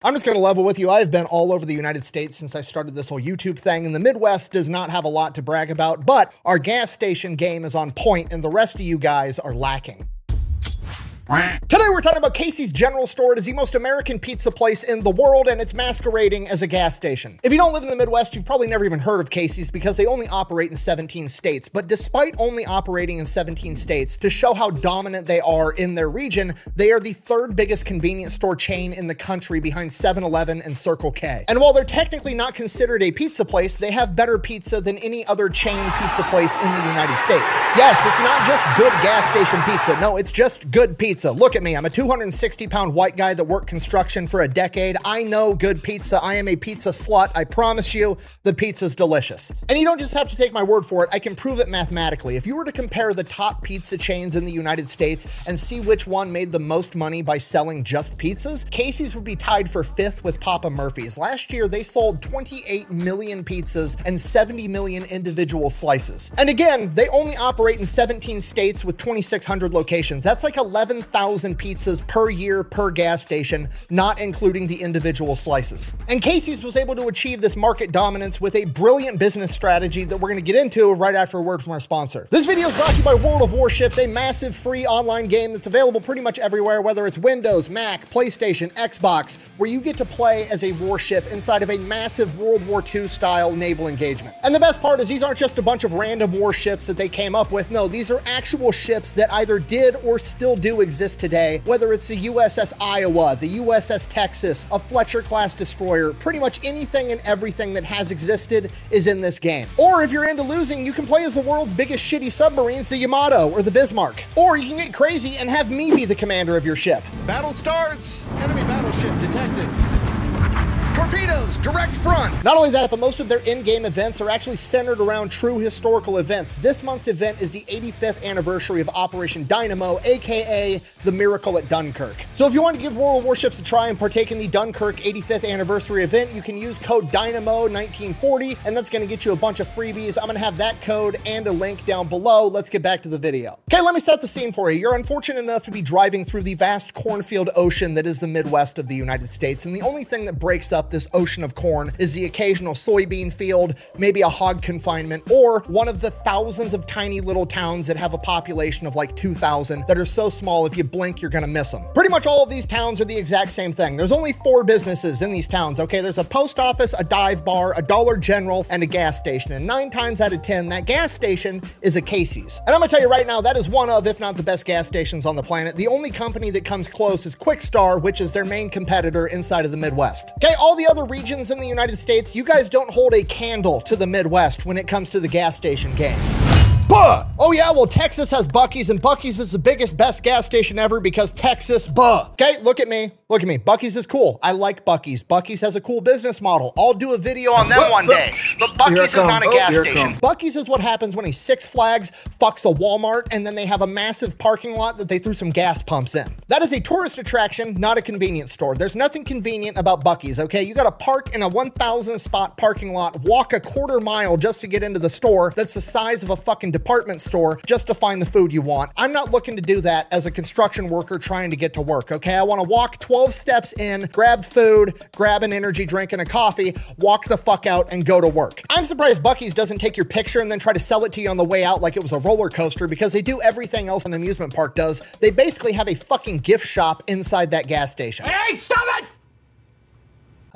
I'm just gonna level with you. I've been all over the United States since I started this whole YouTube thing, and the Midwest does not have a lot to brag about, but our gas station game is on point and the rest of you guys are lacking. Today we're talking about Casey's General Store. It is the most American pizza place in the world, and it's masquerading as a gas station. If you don't live in the Midwest, you've probably never even heard of Casey's because they only operate in 17 states. But despite only operating in 17 states, to show how dominant they are in their region, they are the third biggest convenience store chain in the country behind 7-Eleven and Circle K. And while they're technically not considered a pizza place, they have better pizza than any other chain pizza place in the United States. Yes, it's not just good gas station pizza. No, it's just good pizza. Look at me, I'm a 260-pound white guy that worked construction for a decade. I know good pizza. I am a pizza slut. I promise you, the pizza's delicious. And you don't just have to take my word for it. I can prove it mathematically. If you were to compare the top pizza chains in the United States and see which one made the most money by selling just pizzas, Casey's would be tied for 5th with Papa Murphy's. Last year, they sold 28 million pizzas and 70 million individual slices. And again, they only operate in 17 states with 2,600 locations. That's like 11,000 pizzas per year per gas station, not including the individual slices. And Casey's was able to achieve this market dominance with a brilliant business strategy that we're going to get into right after a word from our sponsor. This video is brought to you by World of Warships, a massive free online game that's available pretty much everywhere, whether it's Windows, Mac, PlayStation, Xbox, where you get to play as a warship inside of a massive World War II style naval engagement. And the best part is these aren't just a bunch of random warships that they came up with. No, these are actual ships that either did or still do exist today, whether it's the USS Iowa, the USS Texas, a Fletcher-class destroyer, pretty much anything and everything that has existed is in this game. Or if you're into losing, you can play as the world's biggest shitty submarines, the Yamato or the Bismarck. Or you can get crazy and have me be the commander of your ship. Battle starts! Enemy battleship detected. Torpedoes, direct front. Not only that, but most of their in-game events are actually centered around true historical events. This month's event is the 85th anniversary of Operation Dynamo, aka the Miracle at Dunkirk. So if you want to give World of Warships a try and partake in the Dunkirk 85th anniversary event, you can use code DYNAMO1940, and that's going to get you a bunch of freebies. I'm going to have that code and a link down below. Let's get back to the video. Okay, let me set the scene for you. You're unfortunate enough to be driving through the vast cornfield ocean that is the Midwest of the United States, and the only thing that breaks up this ocean of corn is the occasional soybean field, maybe a hog confinement, or one of the thousands of tiny little towns that have a population of like 2,000 that are so small if you blink you're gonna miss them. Pretty much all of these towns are the exact same thing. There's only 4 businesses in these towns, okay? There's a post office, a dive bar, a Dollar General, and a gas station. And 9 times out of 10, that gas station is a Casey's. And I'm gonna tell you right now, that is one of, if not the best gas stations on the planet. The only company that comes close is Quick Star, which is their main competitor inside of the Midwest. Okay, all the other regions in the United States, you guys don't hold a candle to the Midwest when it comes to the gas station game. Buh! Oh yeah, well Texas has Buc-ee's, and Buc-ee's is the biggest, best gas station ever because Texas, buh. Okay, look at me. Look at me. Buc-ee's is cool. I like Buc-ee's. Buc-ee's has a cool business model. I'll do a video on them one day. But Buc-ee's is not a gas station. Buc-ee's is what happens when a Six Flags fucks a Walmart and then they have a massive parking lot that they threw some gas pumps in. That is a tourist attraction, not a convenience store. There's nothing convenient about Buc-ee's, okay? You gotta park in a 1,000 spot parking lot, walk a quarter mile just to get into the store that's the size of a fucking department store just to find the food you want. I'm not looking to do that as a construction worker trying to get to work, okay? I wanna walk 12 steps in, grab food, grab an energy drink and a coffee, walk the fuck out and go to work. I'm surprised Buc-ee's doesn't take your picture and then try to sell it to you on the way out like it was a roller coaster, because they do everything else an amusement park does. They basically have a fucking gift shop inside that gas station. Hey, stop it!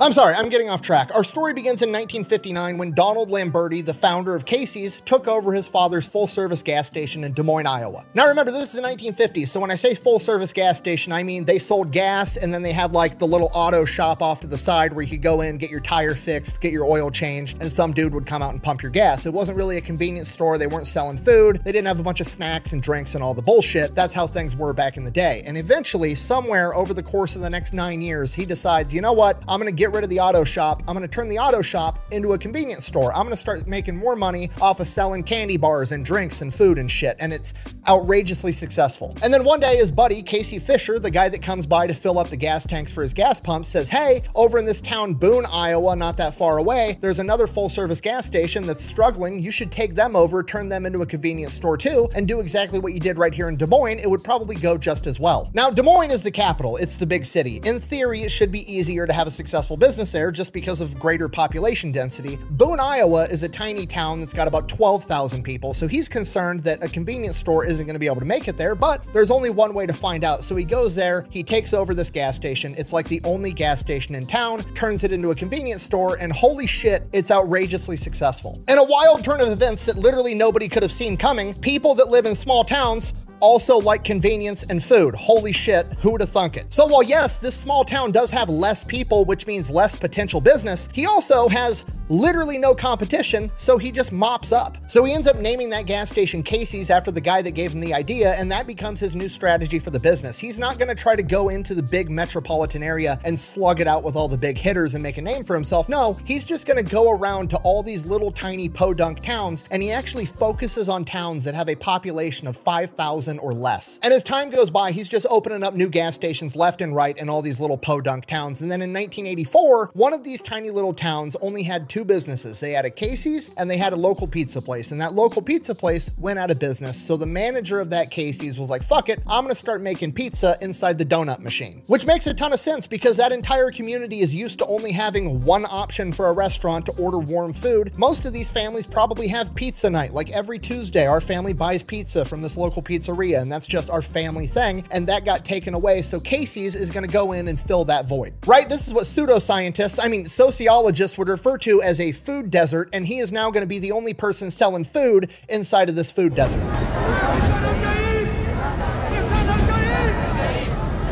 I'm sorry, I'm getting off track. Our story begins in 1959 when Donald Lamberti, the founder of Casey's, took over his father's full-service gas station in Des Moines, Iowa. Now remember, this is the 1950s, so when I say full-service gas station, I mean they sold gas and then they had like the little auto shop off to the side where you could go in, get your tire fixed, get your oil changed, and some dude would come out and pump your gas. It wasn't really a convenience store. They weren't selling food. They didn't have a bunch of snacks and drinks and all the bullshit. That's how things were back in the day. And eventually, somewhere over the course of the next 9 years, he decides, you know what? I'm gonna get get rid of the auto shop. I'm gonna turn the auto shop into a convenience store. I'm gonna start making more money off of selling candy bars and drinks and food and shit. And it's outrageously successful. And then one day his buddy, Casey Fisher, the guy that comes by to fill up the gas tanks for his gas pump, says, hey, over in this town, Boone, Iowa, not that far away, there's another full service gas station that's struggling. You should take them over, turn them into a convenience store too, and do exactly what you did right here in Des Moines. It would probably go just as well. Now, Des Moines is the capital. It's the big city. In theory, it should be easier to have a successful business there just because of greater population density. Boone, Iowa is a tiny town that's got about 12,000 people, so he's concerned that a convenience store isn't going to be able to make it there, but there's only one way to find out. So he goes there, he takes over this gas station. It's like the only gas station in town, turns it into a convenience store, and holy shit, it's outrageously successful. In a wild turn of events that literally nobody could have seen coming, people that live in small towns also like convenience and food. Holy shit, who would have thunk it? So while yes, this small town does have less people, which means less potential business, he also has literally no competition, so he just mops up. So he ends up naming that gas station Casey's after the guy that gave him the idea, and that becomes his new strategy for the business. He's not gonna try to go into the big metropolitan area and slug it out with all the big hitters and make a name for himself. No, he's just gonna go around to all these little tiny podunk towns, and he actually focuses on towns that have a population of 5,000 or less. And as time goes by, he's just opening up new gas stations left and right in all these little podunk towns. And then in 1984, one of these tiny little towns only had two businesses. They had a Casey's and they had a local pizza place. And that local pizza place went out of business. So the manager of that Casey's was like, fuck it, I'm gonna start making pizza inside the donut machine. Which makes a ton of sense because that entire community is used to only having one option for a restaurant to order warm food. Most of these families probably have pizza night. Like every Tuesday, our family buys pizza from this local pizzeria, and that's just our family thing. And that got taken away. So Casey's is gonna go in and fill that void. Right? This is what pseudoscientists, I mean, sociologists would refer to as a food desert, and he is now going to be the only person selling food inside of this food desert.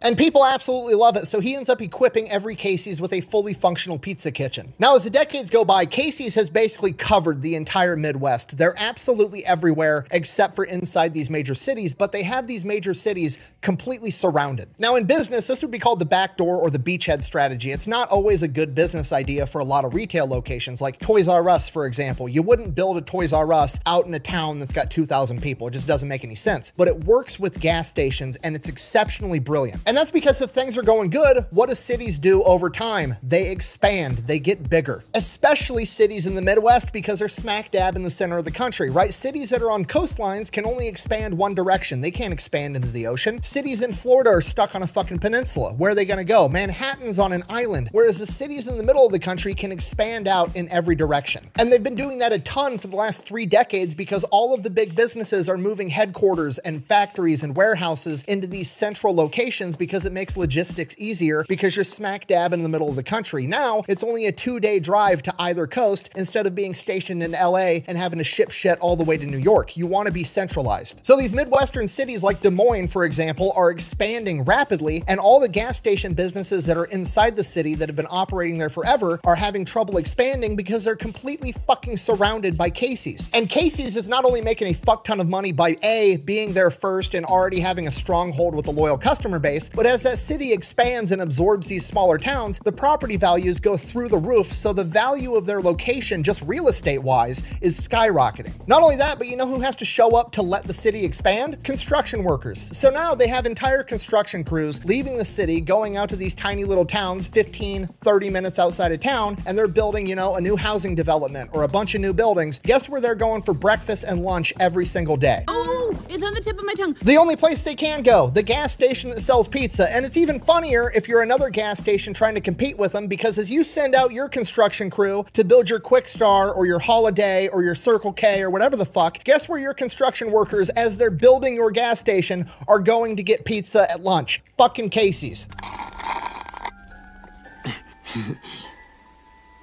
And people absolutely love it, so he ends up equipping every Casey's with a fully functional pizza kitchen. Now, as the decades go by, Casey's has basically covered the entire Midwest. They're absolutely everywhere except for inside these major cities, but they have these major cities completely surrounded. Now, in business, this would be called the backdoor or the beachhead strategy. It's not always a good business idea for a lot of retail locations, like Toys R Us, for example. You wouldn't build a Toys R Us out in a town that's got 2,000 people. It just doesn't make any sense. But it works with gas stations, and it's exceptionally brilliant. And that's because if things are going good, what do cities do over time? They expand, they get bigger. Especially cities in the Midwest because they're smack dab in the center of the country, right? Cities that are on coastlines can only expand one direction. They can't expand into the ocean. Cities in Florida are stuck on a fucking peninsula. Where are they gonna go? Manhattan's on an island, whereas the cities in the middle of the country can expand out in every direction. And they've been doing that a ton for the last 3 decades because all of the big businesses are moving headquarters and factories and warehouses into these central locations because it makes logistics easier because you're smack dab in the middle of the country. Now, it's only a 2-day drive to either coast instead of being stationed in LA and having to ship shit all the way to New York. You want to be centralized. So these Midwestern cities like Des Moines, for example, are expanding rapidly, and all the gas station businesses that are inside the city that have been operating there forever are having trouble expanding because they're completely fucking surrounded by Casey's. And Casey's is not only making a fuck ton of money by A, being there first and already having a stronghold with a loyal customer base, but as that city expands and absorbs these smaller towns, the property values go through the roof, so the value of their location, just real estate wise, is skyrocketing. Not only that, but you know who has to show up to let the city expand? Construction workers. So now they have entire construction crews leaving the city, going out to these tiny little towns 15, 30 minutes outside of town, and they're building, you know, a new housing development or a bunch of new buildings. Guess where they're going for breakfast and lunch every single day? Oh, it's on the tip of my tongue. The only place they can go, the gas station that sells pizza. And it's even funnier if you're another gas station trying to compete with them, because as you send out your construction crew to build your Quick Star or your Holiday or your Circle K or whatever the fuck, guess where your construction workers, as they're building your gas station, are going to get pizza at lunch? Fucking Casey's.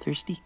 Thirsty?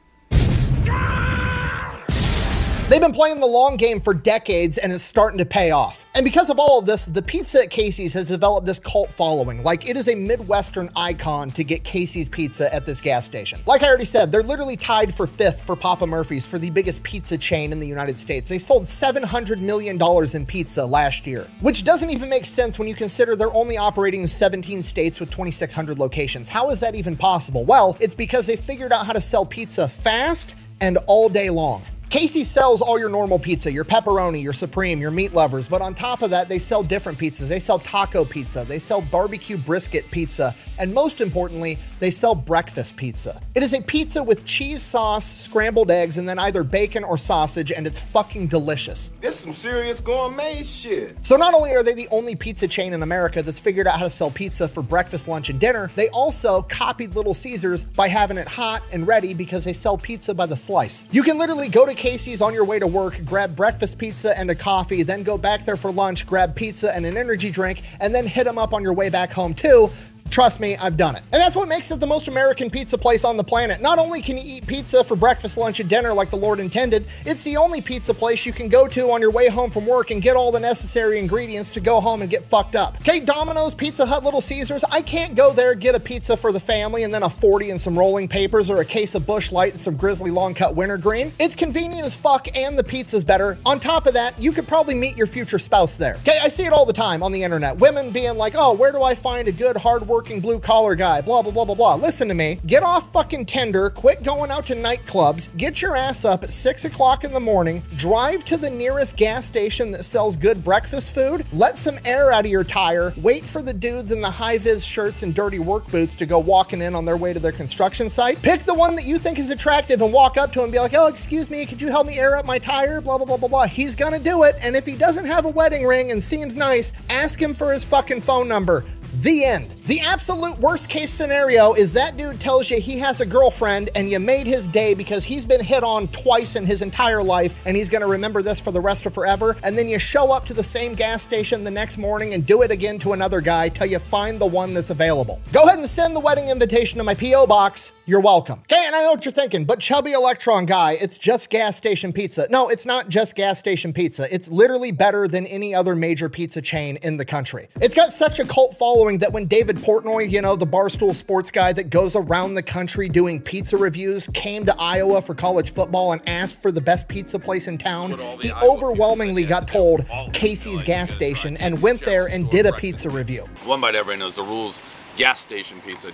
They've been playing the long game for decades and it's starting to pay off. And because of all of this, the pizza at Casey's has developed this cult following. Like, it is a Midwestern icon to get Casey's pizza at this gas station. Like I already said, they're literally tied for 5th for Papa Murphy's for the biggest pizza chain in the United States. They sold $700 million in pizza last year, which doesn't even make sense when you consider they're only operating in 17 states with 2,600 locations. How is that even possible? Well, it's because they figured out how to sell pizza fast and all day long. Casey's sells all your normal pizza, your pepperoni, your supreme, your meat lovers, but on top of that, they sell different pizzas. They sell taco pizza, they sell barbecue brisket pizza, and most importantly, they sell breakfast pizza. It is a pizza with cheese sauce, scrambled eggs, and then either bacon or sausage, and it's fucking delicious. This some serious gourmet shit. So not only are they the only pizza chain in America that's figured out how to sell pizza for breakfast, lunch, and dinner, they also copied Little Caesars by having it hot and ready because they sell pizza by the slice. You can literally go to Casey's on your way to work, grab breakfast pizza and a coffee, then go back there for lunch, grab pizza and an energy drink, and then hit them up on your way back home too. Trust me, I've done it. And that's what makes it the most American pizza place on the planet. Not only can you eat pizza for breakfast, lunch, and dinner like the Lord intended, it's the only pizza place you can go to on your way home from work and get all the necessary ingredients to go home and get fucked up. Okay, Domino's, Pizza Hut, Little Caesars, I can't go there, get a pizza for the family and then a 40 and some rolling papers or a case of Busch Light and some Grizzly long cut wintergreen. It's convenient as fuck and the pizza's better. On top of that, you could probably meet your future spouse there. Okay, I see it all the time on the internet. Women being like, oh, where do I find a good hardworking blue collar guy, blah, blah, blah, blah, blah. Listen to me, get off fucking Tinder, quit going out to nightclubs, get your ass up at 6 o'clock in the morning, drive to the nearest gas station that sells good breakfast food, let some air out of your tire, wait for the dudes in the high-vis shirts and dirty work boots to go walking in on their way to their construction site. Pick the one that you think is attractive and walk up to him and be like, oh, excuse me, could you help me air up my tire, blah, blah, blah, blah, blah. He's gonna do it, and if he doesn't have a wedding ring and seems nice, ask him for his fucking phone number. The end. The absolute worst case scenario is that dude tells you he has a girlfriend and you made his day because he's been hit on twice in his entire life and he's gonna remember this for the rest of forever, and then you show up to the same gas station the next morning and do it again to another guy till you find the one that's available. Go ahead and send the wedding invitation to my P.O. box. You're welcome. Okay, and I know what you're thinking, but chubby electron guy, it's just gas station pizza. No, it's not just gas station pizza. It's literally better than any other major pizza chain in the country. It's got such a cult following that when David Portnoy, you know, the Barstool sports guy that goes around the country doing pizza reviews, came to Iowa for college football and asked for the best pizza place in town, he overwhelmingly got told Casey's gas station and went there and did a pizza review. One bite, everybody knows the rules. Gas station pizza,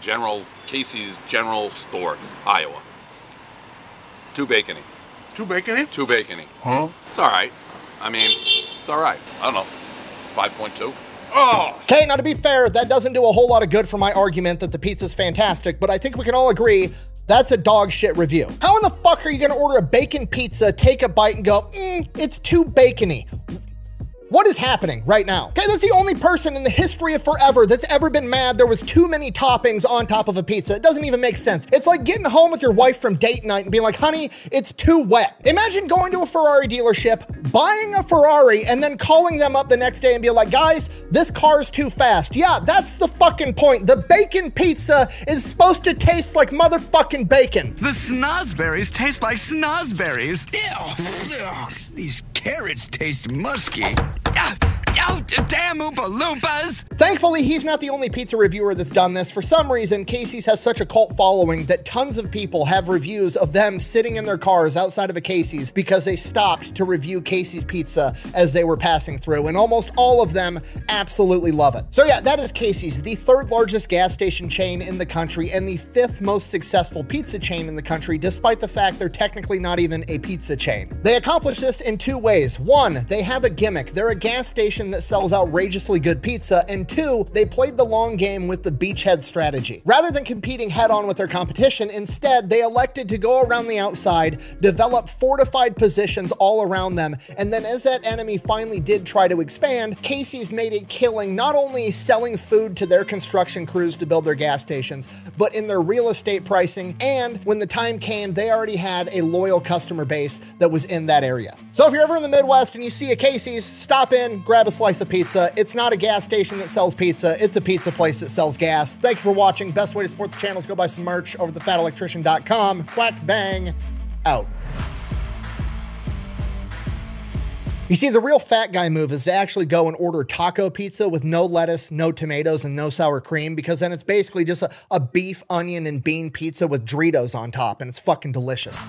Casey's General Store, Iowa. Too bacony. Too bacony? Too bacony. Huh? It's all right. I mean, it's all right. I don't know, 5.2. Oh! Okay, now to be fair, that doesn't do a whole lot of good for my argument that the pizza's fantastic, but I think we can all agree that's a dog shit review. How in the fuck are you gonna order a bacon pizza, take a bite and go, it's too bacony? What is happening right now? Okay, that's the only person in the history of forever that's ever been mad there was too many toppings on top of a pizza. It doesn't even make sense. It's like getting home with your wife from date night and being like, honey, it's too wet. Imagine going to a Ferrari dealership, buying a Ferrari, and then calling them up the next day and be like, guys, this car's too fast. Yeah, that's the fucking point. The bacon pizza is supposed to taste like motherfucking bacon. The snozberries taste like snozberries. Ew. These carrots taste musky. Oh, damn Oompa Loompas! Thankfully, he's not the only pizza reviewer that's done this. For some reason, Casey's has such a cult following that tons of people have reviews of them sitting in their cars outside of a Casey's because they stopped to review Casey's pizza as they were passing through, and almost all of them absolutely love it. So yeah, that is Casey's, the 3rd largest gas station chain in the country and the 5th most successful pizza chain in the country, despite the fact they're technically not even a pizza chain. They accomplish this in 2 ways. 1, they have a gimmick. They're a gas station that sells outrageously good pizza, and 2, they played the long game with the beachhead strategy. Rather than competing head-on with their competition, instead, they elected to go around the outside, develop fortified positions all around them, and then as that enemy finally did try to expand, Casey's made a killing not only selling food to their construction crews to build their gas stations, but in their real estate pricing, and when the time came, they already had a loyal customer base that was in that area. So if you're ever in the Midwest and you see a Casey's, stop in, grab a slice of pizza. It's not a gas station that sells pizza, it's a pizza place that sells gas. Thank you for watching. Best way to support the channel is go buy some merch over at thefatelectrician.com. Quack bang, out. You see, the real fat guy move is to actually go and order taco pizza with no lettuce, no tomatoes, and no sour cream, because then it's basically just a beef, onion, and bean pizza with Doritos on top, and it's fucking delicious.